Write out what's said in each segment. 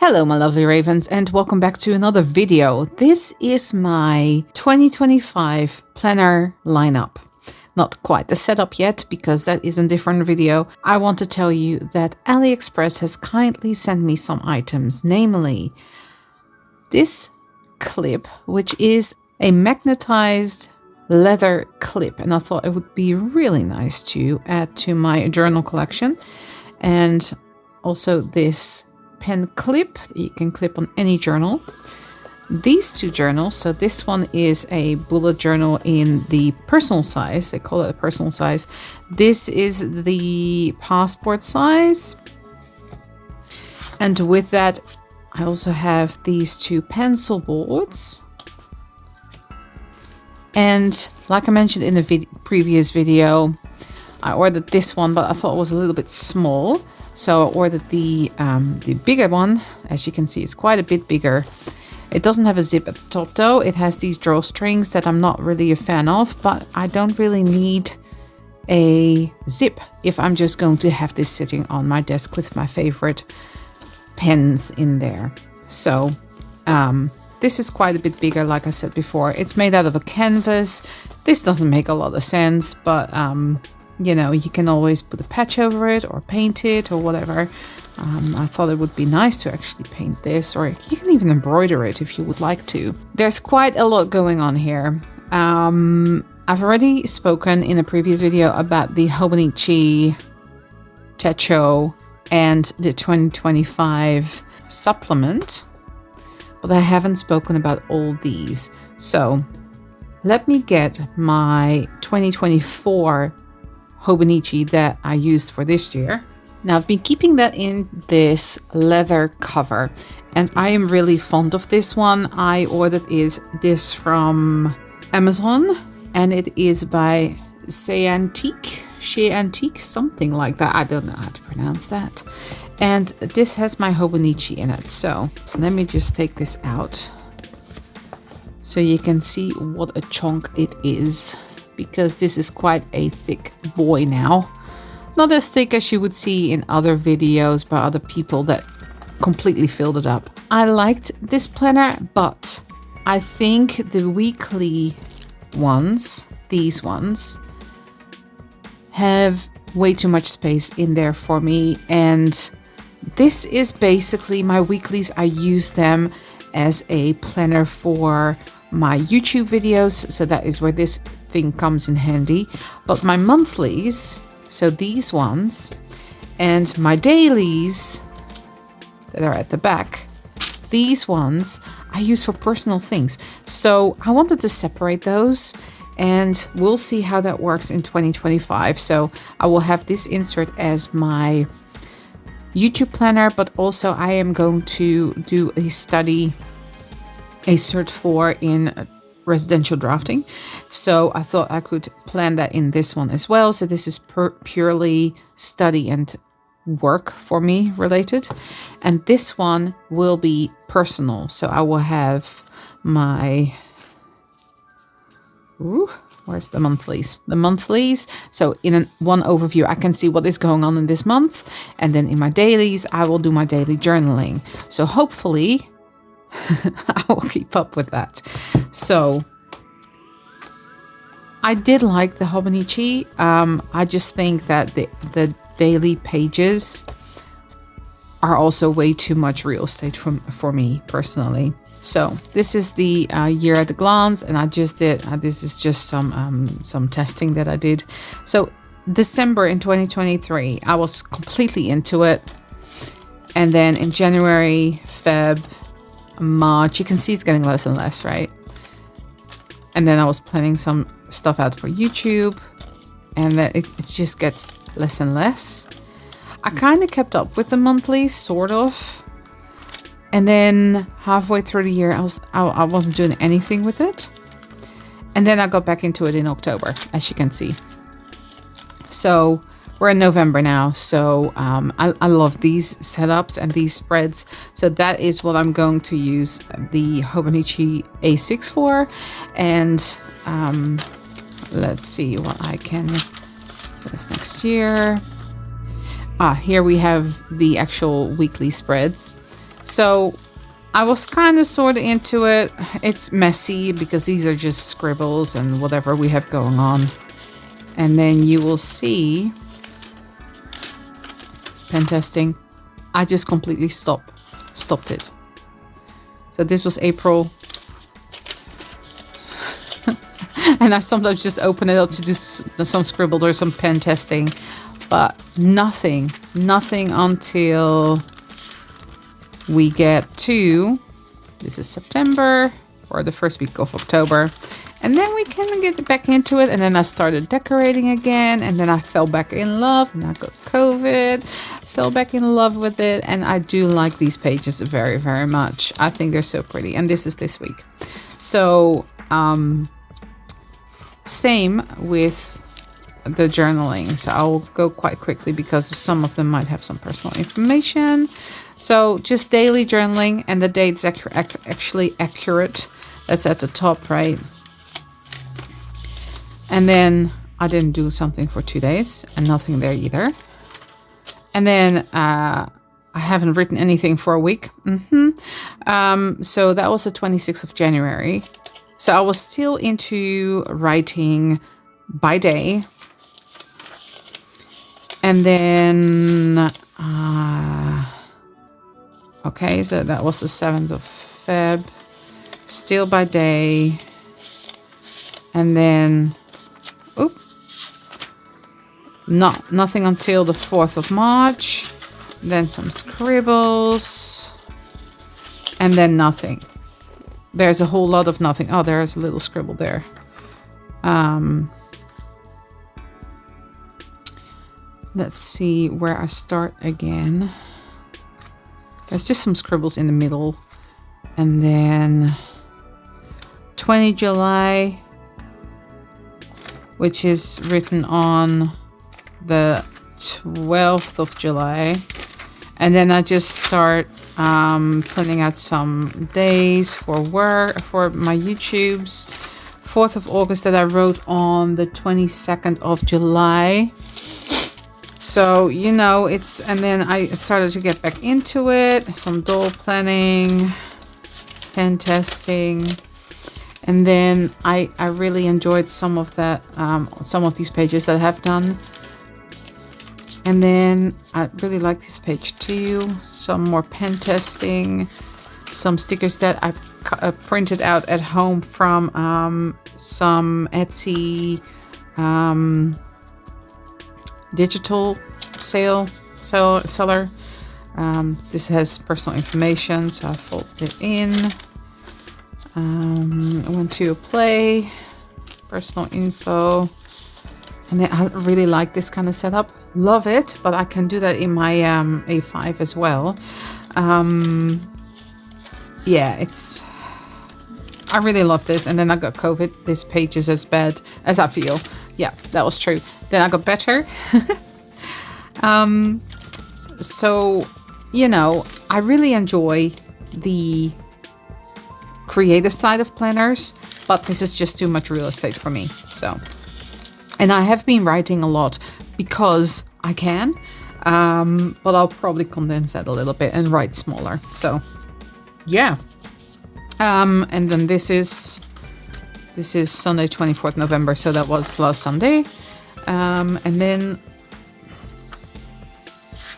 Hello my lovely ravens and welcome back to another video. This is my 2025 planner lineup. Not quite the setup yet because that is a different video. I want to tell you that Aliexpress has kindly sent me some items, namely this clip, which is a magnetized leather clip, and I thought it would be really nice to add to my journal collection. And also this pen clip that you can clip on any journal. These two journals, so this one is a bullet journal in the personal size, they call it a personal size. This is the passport size. And with that, I also have these two pencil boards. And like I mentioned in the previous video, I ordered this one, but I thought it was a little bit small. So I ordered the bigger one. As you can see, it's quite a bit bigger. It doesn't have a zip at the top though. It has these drawstrings that I'm not really a fan of, but I don't really need a zip if I'm just going to have this sitting on my desk with my favorite pens in there. So this is quite a bit bigger, like I said before. It's made out of a canvas. This doesn't make a lot of sense, but you know, you can always put a patch over it or paint it or whatever. I thought it would be nice to actually paint this, or you can even embroider it if you would like to. There's quite a lot going on here. I've already spoken in a previous video about the Hobonichi Techo and the 2025 supplement, but I haven't spoken about all these. So let me get my 2024 Hobonichi that I used for this year. Now I've been keeping that in this leather cover, and I am really fond of this one. I ordered this from Amazon, and it is by Chez Antique, something like that. I don't know how to pronounce that. And this has my Hobonichi in it. So let me just take this out so you can see what a chunk it is, because this is quite a thick boy now. Not as thick as you would see in other videos by other people that completely filled it up. I liked this planner, but I think the weekly ones, these ones, have way too much space in there for me. And this is basically my weeklies. I use them as a planner for my YouTube videos, so that is where this thing comes in handy. But my monthlies, so these ones, and my dailies that are at the back, these ones I use for personal things. So I wanted to separate those, and we'll see how that works in 2025. So I will have this insert as my YouTube planner, but also I am going to do a study, a cert for in residential drafting. So I thought I could plan that in this one as well. So this is purely study and work for me related. And this one will be personal. So I will have my... where's the monthlies? The monthlies. So in one overview, I can see what is going on in this month. And then in my dailies, I will do my daily journaling. So hopefully I will keep up with that. So I did like the Hobonichi. I just think that the daily pages are also way too much real estate for me personally. So this is the year at a glance, and I just did this is just some testing that I did. So December in 2023, I was completely into it, and then in January, Feb, March, you can see it's getting less and less, right? And then I was planning some stuff out for YouTube, and then it just gets less and less. I kind of kept up with the monthly, sort of, and then halfway through the year, I wasn't doing anything with it, and then I got back into it in October, as you can see. So we're in November now, so I love these setups and these spreads. So that is what I'm going to use the Hobonichi A6 for. And let's see what I can... So that's next year. Here we have the actual weekly spreads. So I was kind of sort of into it. It's messy because these are just scribbles and whatever we have going on. And then you will see pen testing. I just completely stopped it. So this was April. And I sometimes just open it up to do some scribble or some pen testing. But nothing until we get to, this is September or the first week of October. And then we can get back into it. And then I started decorating again. And then I fell back in love. And I got COVID. Fell back in love with it. And I do like these pages very, very much. I think they're so pretty. And this is this week. So, same with the journaling. So I'll go quite quickly because some of them might have some personal information. So just daily journaling. And the date's actually accurate. That's at the top, right? And then I didn't do something for 2 days and nothing there either. And then I haven't written anything for a week. So that was the 26th of January. So I was still into writing by day. And then, okay, so that was the 7th of Feb. Still by day. And then, nothing until the 4th of March. Then some scribbles. And then nothing. There's a whole lot of nothing. Oh, there's a little scribble there. Let's see where I start again. There's just some scribbles in the middle. And then 20 July, which is written on the 12th of July. And then I just start planning out some days for work, for my YouTubes. 4th of August that I wrote on the 22nd of July. So, you know, and then I started to get back into it. Some doll planning, pen testing. And then I really enjoyed some of that, some of these pages that I have done. And then I really like this page too. Some more pen testing. Some stickers that I printed out at home from some Etsy digital seller. This has personal information, so I folded it in. I went to a play, personal info. And then I really like this kind of setup. Love it, but I can do that in my A5 as well. Yeah, I really love this. And then I got COVID. This page is as bad as I feel. Yeah, that was true. Then I got better. So, you know, I really enjoy the creative side of planners, but this is just too much real estate for me. So, and I have been writing a lot because I can, but I'll probably condense that a little bit and write smaller. So, yeah. And then this is Sunday, 24th November. So that was last Sunday. And then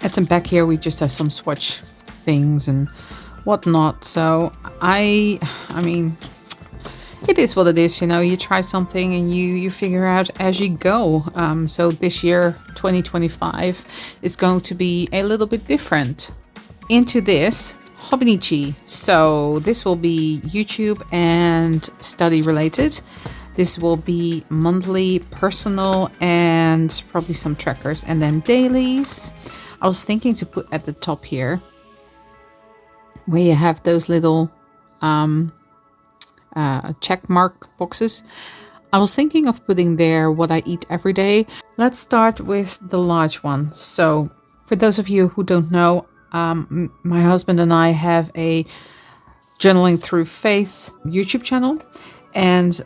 at the back here, we just have some swatch things and whatnot. So I mean, it is what it is, you know. You try something and you figure out as you go. So this year, 2025, is going to be a little bit different. Into this Hobonichi. So this will be YouTube and study related. This will be monthly, personal, and probably some trackers, and then dailies. I was thinking to put at the top here, where you have those little check mark boxes. I was thinking of putting there what I eat every day. Let's start with the large one. So for those of you who don't know, my husband and I have a Journaling Through Faith YouTube channel, and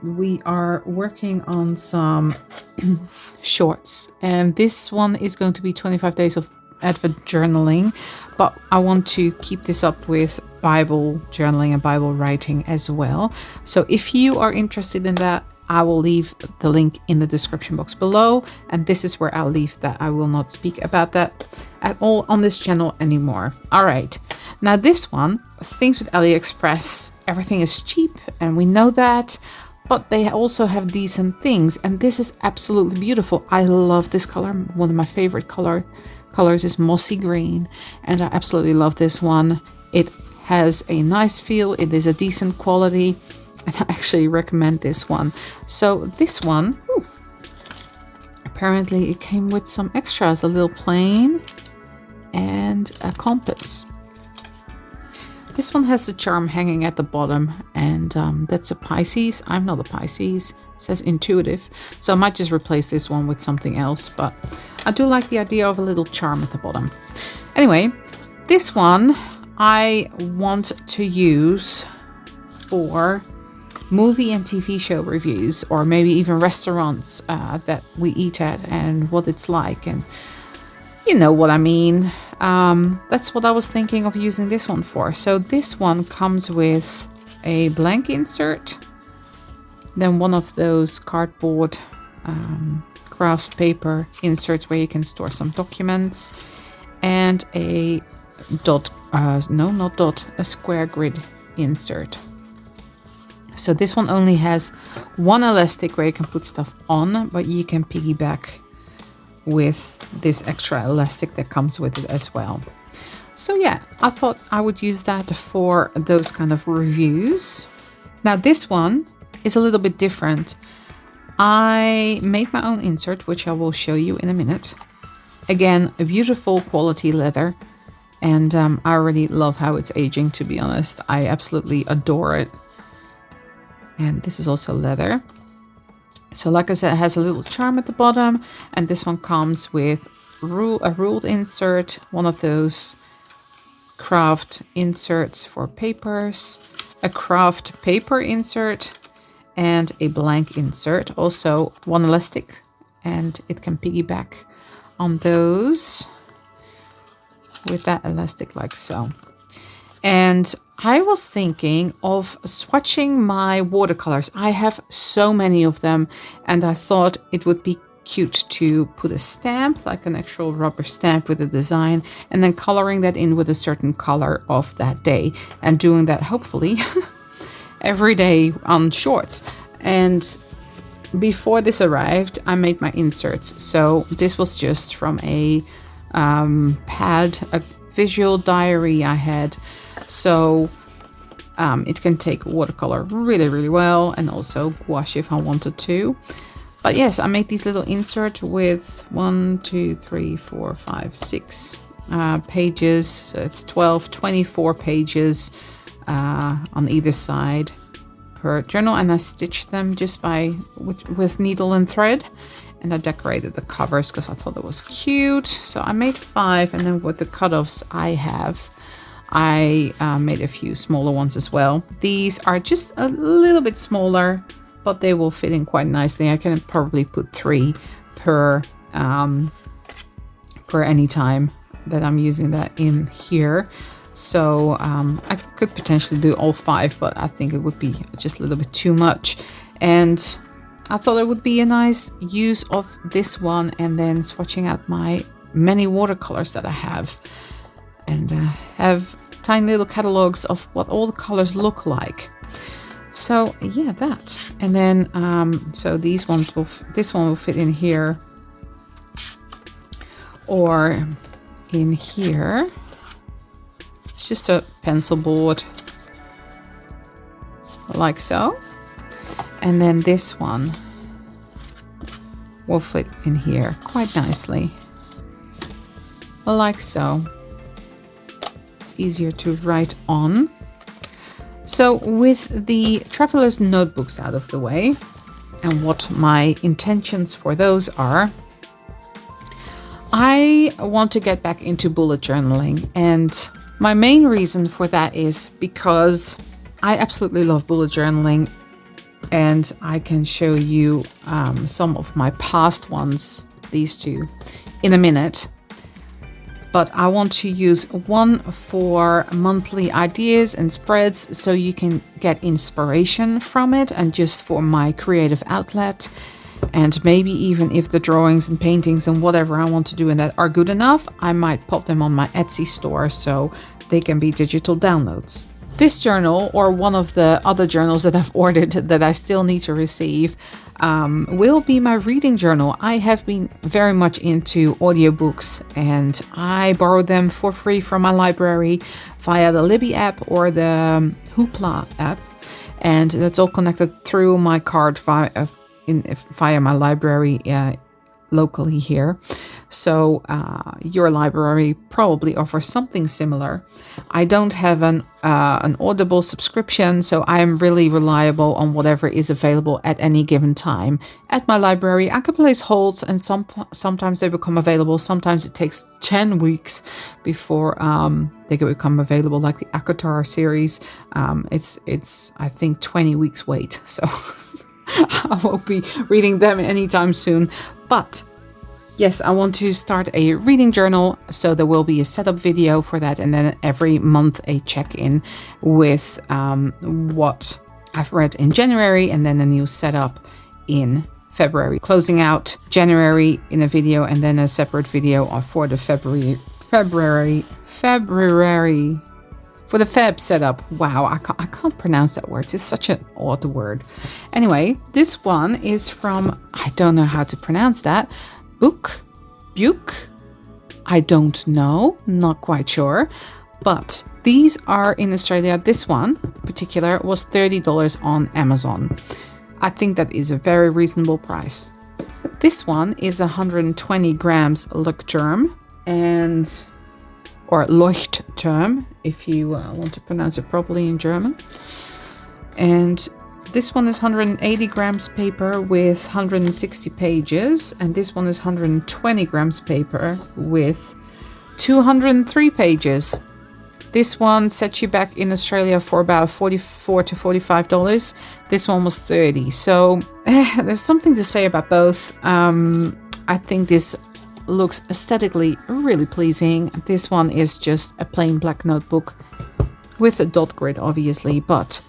we are working on some shorts. And this one is going to be 25 days of advent journaling, but I want to keep this up with Bible journaling and Bible writing as well. So if you are interested in that, I will leave the link in the description box below, and this is where I'll leave that. I will not speak about that at all on this channel anymore. All right, now this one, things with Aliexpress, everything is cheap and we know that, but they also have decent things, and this is absolutely beautiful. I love this color. One of my favorite colors is mossy green, and I absolutely love this one. It has a nice feel, it is a decent quality, and I actually recommend this one. So this one, apparently it came with some extras, a little plane and a compass. This one has the charm hanging at the bottom, and that's a Pisces. I'm not a Pisces. It says intuitive, so I might just replace this one with something else, but I do like the idea of a little charm at the bottom. Anyway, this one I want to use for movie and TV show reviews, or maybe even restaurants that we eat at and what it's like, and you know what I mean. That's what I was thinking of using this one for. So this one comes with a blank insert, then one of those cardboard craft paper inserts where you can store some documents, and a a square grid insert. So this one only has one elastic where you can put stuff on, but you can piggyback with this extra elastic that comes with it as well. So yeah, I thought I would use that for those kind of reviews. Now this one is a little bit different. I made my own insert, which I will show you in a minute. Again, a beautiful quality leather, and I really love how it's aging, to be honest. I absolutely adore it. And this is also leather. So like I said, it has a little charm at the bottom, and this one comes with a ruled insert, one of those craft inserts for papers, a craft paper insert, and a blank insert. Also one elastic, and it can piggyback on those with that elastic like so. And I was thinking of swatching my watercolors. I have so many of them, and I thought it would be cute to put a stamp, like an actual rubber stamp with a design, and then coloring that in with a certain color of that day, and doing that hopefully every day on shorts. And before this arrived, I made my inserts. So this was just from a pad, a visual diary I had. So it can take watercolor really well, and also gouache if I wanted to. But yes, I made these little inserts with 1, 2, 3, 4, 5, 6 pages. So it's 24 pages on either side per journal, and I stitched them just with needle and thread. And I decorated the covers because I thought it was cute. So I made 5, and then with the cutoffs I made a few smaller ones as well. These are just a little bit smaller, but they will fit in quite nicely. I can probably put 3 per any time that I'm using that in here. So I could potentially do all 5, but I think it would be just a little bit too much. And I thought it would be a nice use of this one, and then swatching out my many watercolors that I have, and have tiny little catalogs of what all the colors look like. So yeah, that. And then so this one will fit in here or in here. It's just a pencil board like so. And then this one will fit in here quite nicely, like so. It's easier to write on. So with the traveler's notebooks out of the way, and what my intentions for those are, I want to get back into bullet journaling. And my main reason for that is because I absolutely love bullet journaling. And I can show you some of my past ones, these two, in a minute. but I want to use one for monthly ideas and spreads so you can get inspiration from it, and just for my creative outlet. And maybe even if the drawings and paintings and whatever I want to do in that are good enough, I might pop them on my Etsy store so they can be digital downloads. This journal, or one of the other journals that I've ordered that I still need to receive, will be my reading journal. I have been very much into audiobooks, and I borrow them for free from my library via the Libby app or the Hoopla app. And that's all connected through my card via my library locally here. So your library probably offers something similar. I don't have an Audible subscription, so I am really reliable on whatever is available at any given time. At my library, I can place holds, and sometimes they become available. Sometimes it takes 10 weeks before they can become available, like the ACOTAR series. It's I think 20 weeks wait, so I won't be reading them anytime soon. But yes, I want to start a reading journal, so there will be a setup video for that, and then every month a check-in with what I've read in January, and then a new setup in February. Closing out January in a video, and then a separate video for the February for the Feb setup. Wow, I can't pronounce that word. It's such an odd word. Anyway, this one is from, I don't know how to pronounce that. Buke? I don't know, not quite sure. But these are in Australia. This one in particular was $30 on Amazon. I think that is a very reasonable price. This one is 120 grams Leuchtturm, or Leuchtturm, if you want to pronounce it properly in German. And this one is 180 grams paper with 160 pages, and this one is 120 grams paper with 203 pages. This one sets you back in Australia for about $44 to $45. This one was $30. So there's something to say about both. I think this looks aesthetically really pleasing. This one is just a plain black notebook with a dot grid, obviously, but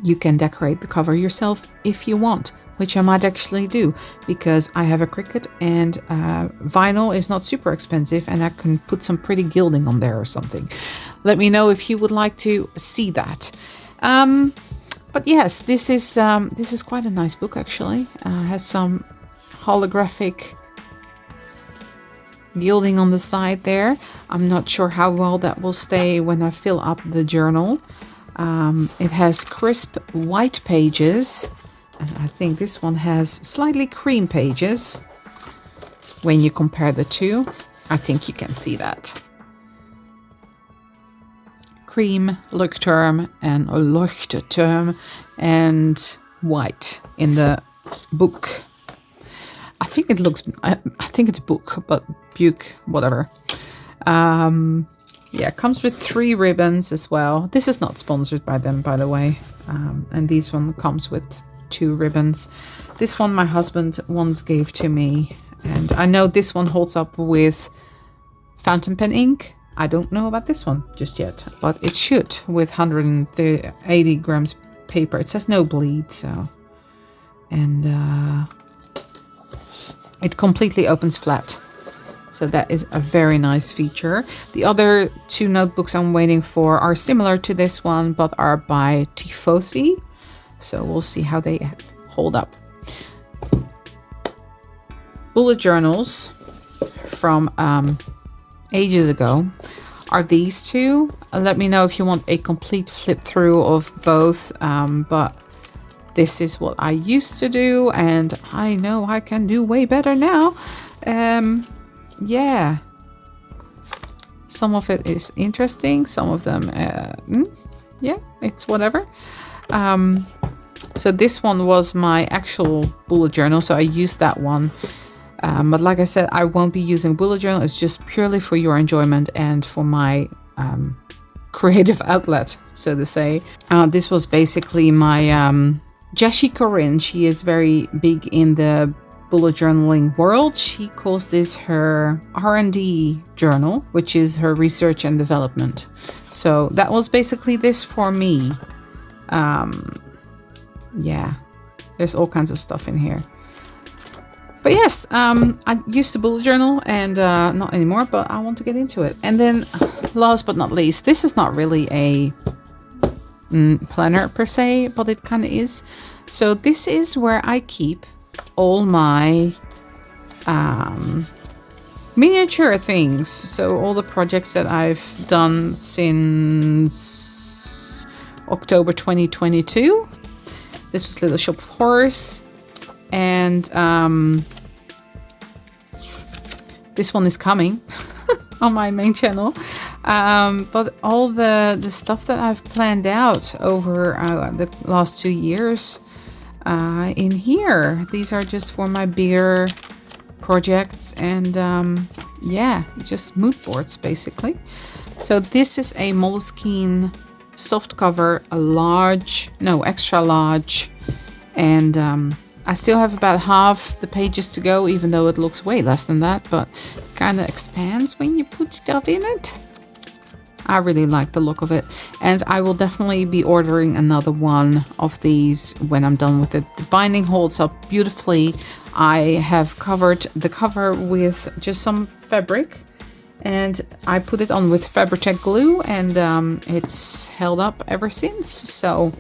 you can decorate the cover yourself if you want, which I might actually do, because I have a Cricut, and vinyl is not super expensive, and I can put some pretty gilding on there or something. Let me know if you would like to see that. But yes, this is quite a nice book, actually. Has some holographic gilding on the side there. I'm not sure how well that will stay when I fill up the journal. It has crisp white pages, and I think this one has slightly cream pages. When you compare the two, I think you can see that. Cream, Leuchtturm, and white in the book. I think it's book, but Buke, whatever. Yeah, it comes with 3 ribbons as well. This is not sponsored by them, by the way. And this one comes with 2 ribbons. This one my husband once gave to me, and I know this one holds up with fountain pen ink. I don't know about this one just yet, but it should with 180 grams paper. It says no bleed, so. And it completely opens flat. So that is a very nice feature. The other 2 notebooks I'm waiting for are similar to this one, but are by Tifosi. So we'll see how they hold up. Bullet journals from ages ago are these 2. Let me know if you want a complete flip through of both, but this is what I used to do, and I know I can do way better now. Yeah, some of it is interesting, some of them yeah, it's whatever. So this one was my actual bullet journal, so I used that one, but like I said, I won't be using bullet journal. It's just purely for your enjoyment and for my creative outlet, so to say. This was basically my Jessie Corinne. She is very big in the bullet journaling world, she calls this her R&D journal, which is her research and development. So that was basically this for me. Yeah, there's all kinds of stuff in here. But yes, I used to bullet journal and not anymore, but I want to get into it. And then last but not least, this is not really a planner per se, but it kind of is. So this is where I keep all my miniature things. So all the projects that I've done since October 2022. This was Little Shop of Horrors. And this one is coming on my main channel. But all the stuff that I've planned out over the last 2 years in here. These are just for my bigger projects and yeah, just mood boards basically. So this is a Moleskine soft cover, a large, no, extra large. And I still have about half the pages to go, even though it looks way less than that, but kind of expands when you put stuff in it. I really like the look of it, and I will definitely be ordering another one of these when I'm done with it. The binding holds up beautifully. I have covered the cover with just some fabric, and I put it on with Fabri-Tac glue, and it's held up ever since. So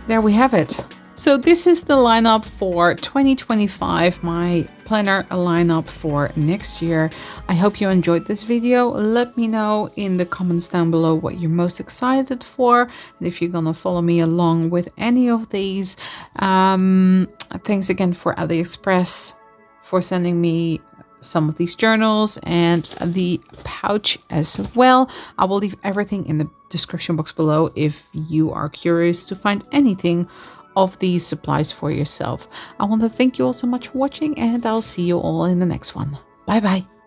there we have it. So this is the lineup for 2025, my planner lineup for next year. I hope you enjoyed this video. Let me know in the comments down below what you're most excited for, and if you're gonna follow me along with any of these. Thanks again for Aliexpress for sending me some of these journals and the pouch as well. I will leave everything in the description box below if you are curious to find anything of these supplies for yourself. I want to thank you all so much for watching, and I'll see you all in the next one. Bye bye.